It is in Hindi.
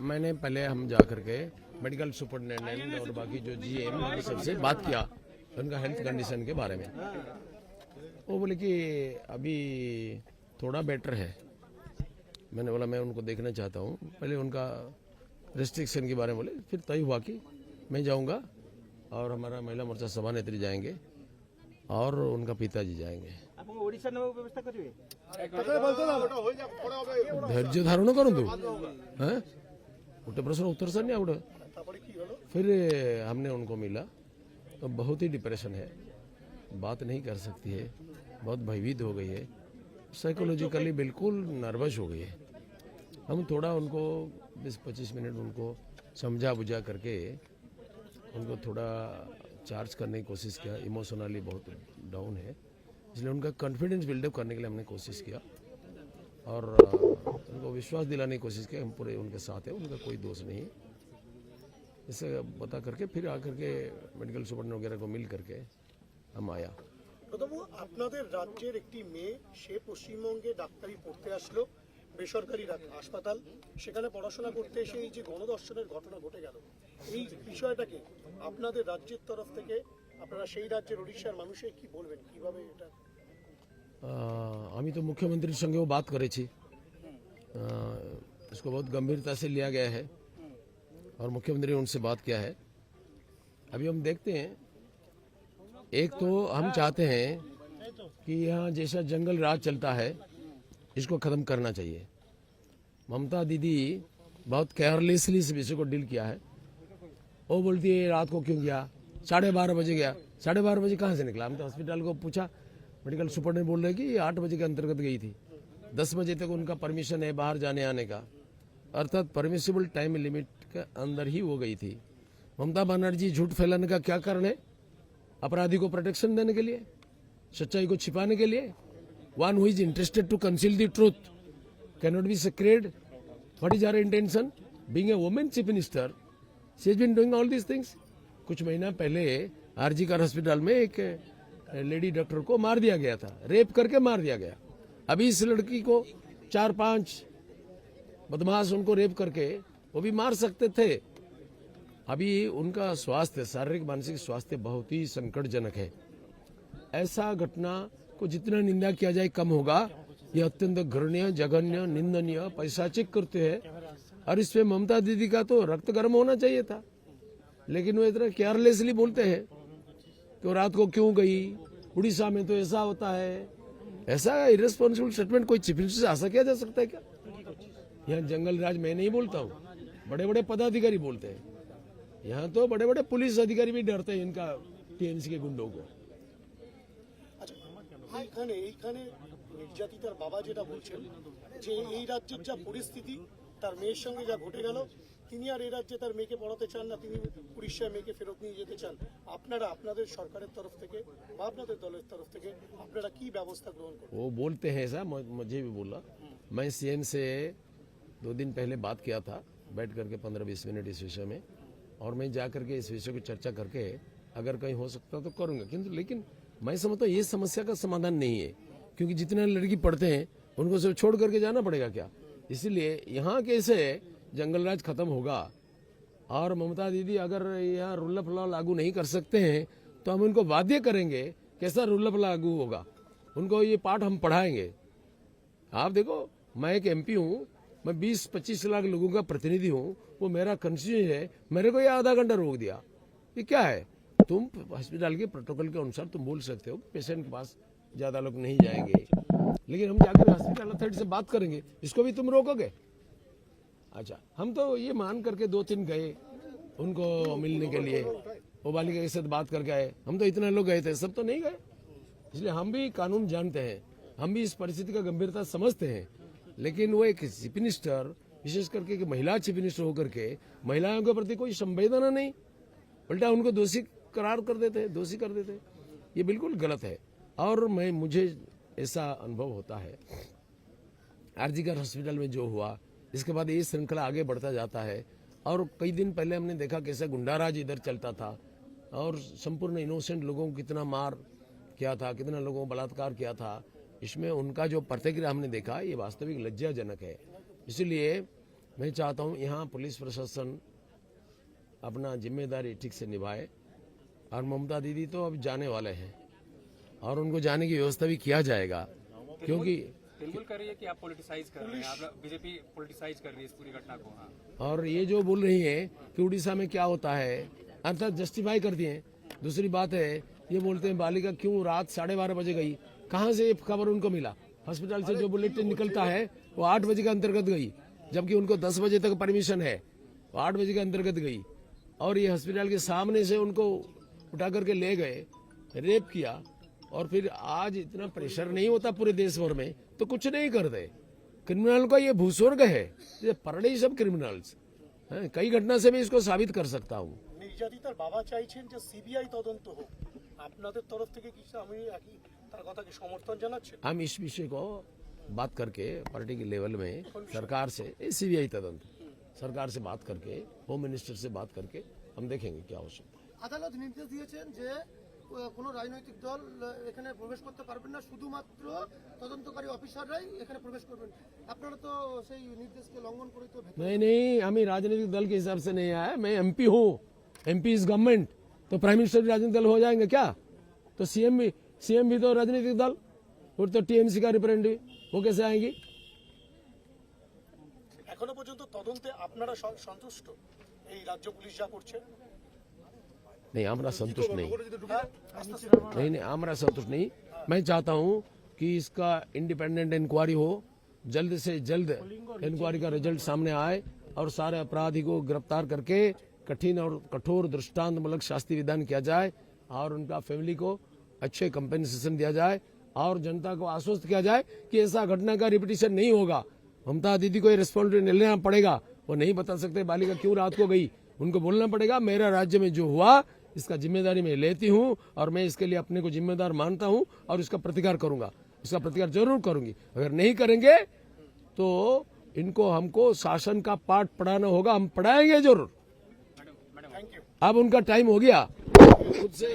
मैंने पहले हम जा करके मेडिकल सुपरिटेंडेंट और बाकी जो जीएम सबसे बात किया उनका हेल्थ कंडीशन के बारे में। वो बोले कि अभी थोड़ा बेटर है। मैंने बोला मैं उनको देखना चाहता हूँ, पहले उनका रेस्ट्रिक्शन के बारे में बोले। फिर तय हुआ कि मैं जाऊँगा और हमारा महिला मोर्चा सभानेत्री जाएंगे और उनका पिताजी जाएंगे। धैर्य धारण करूँ हैं गोटे प्रश्न उत्तर सर नहीं गोटे। फिर हमने उनको मिला तो बहुत ही डिप्रेशन है, बात नहीं कर सकती है, बहुत भयभीत हो गई है, साइकोलॉजिकली बिल्कुल नर्वस हो गई है। हम थोड़ा उनको 20-25 मिनट उनको समझा बुझा करके उनको थोड़ा चार्ज करने की कोशिश किया। इमोशनली बहुत डाउन है, इसलिए उनका कॉन्फिडेंस बिल्डअप करने के लिए हमने कोशिश किया और उनको विश्वास दिलाने की कोशिश की हम पूरे उनके साथ हैं, उनका कोई दोष नहीं है। इसे बता करके फिर आकर के मेडिकल सुपरिटेंडेंट वगैरह को मिल करके हम आया। প্রথম আপনাদের রাজ্যের একটি মেয়ে সে পশ্চিমবঙ্গে ডাক্তারি পড়তে আসলো বেসরকারি হাসপাতাল, সেখানে পড়াশোনা করতে এসে এই যে গণধর্ষণের ঘটনা ঘটে গেল, এই বিষয়টাকে আপনাদের রাজ্যের তরফ থেকে আপনারা সেই রাজ্যের ওড়িশার মানুষে কি বলবেন, কিভাবে এটা? আমি তো মুখ্যমন্ত্রীর সঙ্গেও बात করেছি, इसको बहुत गंभीरता से लिया गया है और मुख्यमंत्री ने उनसे बात किया है। अभी हम देखते हैं, एक तो हम चाहते हैं कि यहाँ जैसा जंगल राज चलता है इसको ख़त्म करना चाहिए। ममता दीदी बहुत केयरलेसली इस विषय को डील किया है। वो बोलती है रात को क्यों गया, 12:30 बजे गया। 12:30 बजे कहाँ से निकला? हम तो हॉस्पिटल को पूछा, मेडिकल सुपरिटेंडेंट बोल रहे कि 8 बजे के अंतर्गत गई थी। 10 बजे तक उनका परमिशन है बाहर जाने आने का, अर्थात परमिसिबल टाइम लिमिट के अंदर ही वो गई थी। ममता बनर्जी झूठ फैलाने का क्या कारण है? अपराधी को प्रोटेक्शन देने के लिए, सच्चाई को छिपाने के लिए। One who is interested to conceal the truth can not be secret. What is our intention? Being a women chief minister, she has been doing all these things. कुछ महीना पहले आरजी कर हॉस्पिटल में एक लेडी डॉक्टर को मार दिया गया था, रेप करके मार दिया गया। अभी इस लड़की को 4-5 बदमाश उनको रेप करके वो भी मार सकते थे। अभी उनका स्वास्थ्य, शारीरिक मानसिक स्वास्थ्य बहुत ही संकटजनक है। ऐसा घटना को जितना निंदा किया जाए कम होगा। यह अत्यंत घृण्य, जघन्य, निंदनीय, पैशाचिक कृत्य है और इसमें ममता दीदी का तो रक्त गर्म होना चाहिए था, लेकिन वो इतना केयरलेसली बोलते हैं कि रात को क्यों गई, उड़ीसा में तो ऐसा होता है। ऐसा इरेस्पॉन्सिबल स्टेटमेंट कोई चीफ मिनिस्टर से आशा किया जा सकता है क्या? यहाँ जंगल राज मैं नहीं बोलता हूँ, बड़े बड़े पदाधिकारी बोलते हैं। यहाँ तो बड़े बड़े पुलिस अधिकारी भी डरते हैं इनका टीएमसी के गुंडों को। এইখানে নির্যাতিতার বাবা যেটা বলছেন যে এই রাজ্যের যা পরিস্থিতি, তার মেয়ের সঙ্গে যা ঘটে গেল, তিনি আর এই রাজ্যে তার মেয়েকে পড়াতে চান না, তিনি উড়িষ্যায় মেয়েকে ফেরত নিয়ে যেতে চান। আপনারা আপনাদের সরকারের তরফ থেকে বা আপনাদের দলের তরফ থেকে আপনারা কি ব্যবস্থা গ্রহণ করবেন? वो बोलते हैं ऐसा, मुझे भी बोला। मैं सीएम से 2 दिन पहले बात किया था, बैठ करके 15-20 मिनट इस विषय में, और मैं जा करके इस विषय को चर्चा करके अगर कहीं हो सकता तो करूंगा। किंतु लेकिन मैं समझता हूँ ये समस्या का समाधान नहीं है, क्योंकि जितने लड़की पढ़ते हैं उनको सिर्फ छोड़ करके जाना पड़ेगा क्या? इसीलिए यहाँ कैसे जंगल राज खत्म होगा। और ममता दीदी अगर यहाँ रूल ऑफ लॉ लागू नहीं कर सकते हैं तो हम उनको बाध्य करेंगे। कैसा रूल ऑफ लॉ लागू होगा? उनको ये पाठ हम पढ़ाएंगे। आप देखो, मैं एक एमपी हूँ, मैं 20-25 लाख लोगों का प्रतिनिधि हूँ, वो मेरा कंस्टिट्यूएंसी है, मेरे को ये आधा घंटा रोक दिया। ये क्या है? तुम हॉस्पिटल के प्रोटोकॉल के अनुसार तुम बोल सकते हो पेशेंट के पास ज्यादा लोग नहीं जाएंगे, लेकिन हम जाकर हॉस्पिटल अथॉरिटी से बात करेंगे, इसको भी तुम रोकोगे? अच्छा, हम तो ये मान करके 2-3 गए उनको मिलने के लिए, वो बालिका के साथ बात करके आए। हम तो इतने लोग गए थे, सब तो नहीं गए। इसलिए हम भी कानून जानते हैं, हम भी इस परिस्थिति का गंभीरता समझते हैं, लेकिन वो एक चीफ मिनिस्टर, विशेष करके कि महिला चीफ मिनिस्टर होकर के महिलाओं के प्रति कोई संवेदना नहीं, उल्टा उनको दोषी करार कर देते, दोषी कर देते। ये बिल्कुल गलत है। और मुझे ऐसा अनुभव होता है, आरजीकर हॉस्पिटल में जो हुआ, इसके बाद ये श्रृंखला आगे बढ़ता जाता है। और कई दिन पहले हमने देखा कैसे गुंडाराज इधर चलता था और संपूर्ण इनोसेंट लोगों को कितना मार किया था, कितना लोगों को बलात्कार किया था। इसमें उनका जो प्रतिक्रिया हमने देखा, ये वास्तविक लज्जाजनक है। इसलिए मैं चाहता हूं यहाँ पुलिस प्रशासन अपना जिम्मेदारी ठीक से निभाए और ममता दीदी तो अब जाने वाले हैं और उनको जाने की व्यवस्था भी किया जाएगा, क्योंकि बिल्कुल कर रही है कि आप पॉलिटिसाइज कर रहे हैं, आप बीजेपी पॉलिटिसाइज कर रही है इस पूरी घटना को। हाँ, और ये जो बोल रही है कि उड़ीसा में क्या होता है अर्थात जस्टिफाई करती हैं। दूसरी बात है ये बोलते हैं बालिका क्यों रात 12:30 बजे गई, कहाँ से ये खबर उनको मिला? हॉस्पिटल से जो बुलेटिन निकलता है वो 8 बजे के अंतर्गत गई, जबकि उनको 10 बजे तक परमिशन है, वो 8 बजे के अंतर्गत गई और ये हॉस्पिटल के सामने से उनको उठा करके ले गए, रेप किया। और फिर आज इतना प्रेशर नहीं होता पूरे देश भर में तो कुछ नहीं करते। क्रिमिनल का ये भूस्वर्ग है, ये परड़े सब क्रिमिनल्स हैं। कई घटना से मैं इसको साबित कर सकता हूँ। নির্যাতিতার বাবা চাইছেন যে সিবিআই তদন্ত হোক, আপনাদের তরফ থেকে কি আমি একই তার কথাকে সমর্থন জানাচ্ছেন? हम इस विषय को बात करके पार्टी के लेवल में सरकार से सीबीआई तदंत सरकार से बात करके होम मिनिस्टर से बात करके हम देखेंगे क्या हो सकता है। আদালত নির্দেশ দিয়েছেন যে কোনো রাজনৈতিক দল এখানে প্রবেশ করতে পারবেন না, শুধুমাত্র তদন্তকারী অফিসাররাই এখানে প্রবেশ করবেন। আপনারা তো সেই নির্দেশকে লঙ্ঘন করে তো नहीं, हमें राजनीतिक दल के हिसाब से नहीं आया। मैं एमपी हूँ, एमपी इज गवर्नमेंट, तो प्राइम मिनिस्टर भी राजनीतिक दल हो जाएंगे क्या? तो सीएम भी तो राजनीतिक दल, और तो टीएमसी का रिप्रेजेंटेटिव, वो कैसे आएंगी? এখনো পর্যন্ত তদন্তে আপনারা সন্তুষ্ট এই রাজ্য পুলিশ যা করছে? नहीं, हमारा संतुष्ट नहीं, हमारा संतुष्ट नहीं। मैं चाहता हूं कि इसका इंडिपेंडेंट इंक्वायरी हो, जल्द से जल्द इंक्वायरी का रिजल्ट सामने आए और सारे अपराधी को गिरफ्तार करके कठिन और कठोर दृष्टांतमूलक शास्ति विधान किया जाए और उनका फैमिली को अच्छे कंपेंसेशन दिया जाए और जनता को आश्वस्त किया जाए कि ऐसा घटना का रिपीटिशन नहीं होगा। ममता दीदी को रिस्पॉन्सिबिलिटी लेना पड़ेगा, वो नहीं बता सकते बालिका क्यों रात को गई, उनको बोलना पड़ेगा मेरा राज्य में जो हुआ इसका जिम्मेदारी मैं लेती हूं और मैं इसके लिए अपने को जिम्मेदार मानता हूं और इसका प्रतिकार करूंगा, इसका प्रतिकार जरूर करूंगी। अगर नहीं करेंगे तो इनको हमको शासन का पाठ पढ़ाना होगा, हम पढ़ाएंगे जरूर। अब उनका टाइम हो गया खुद से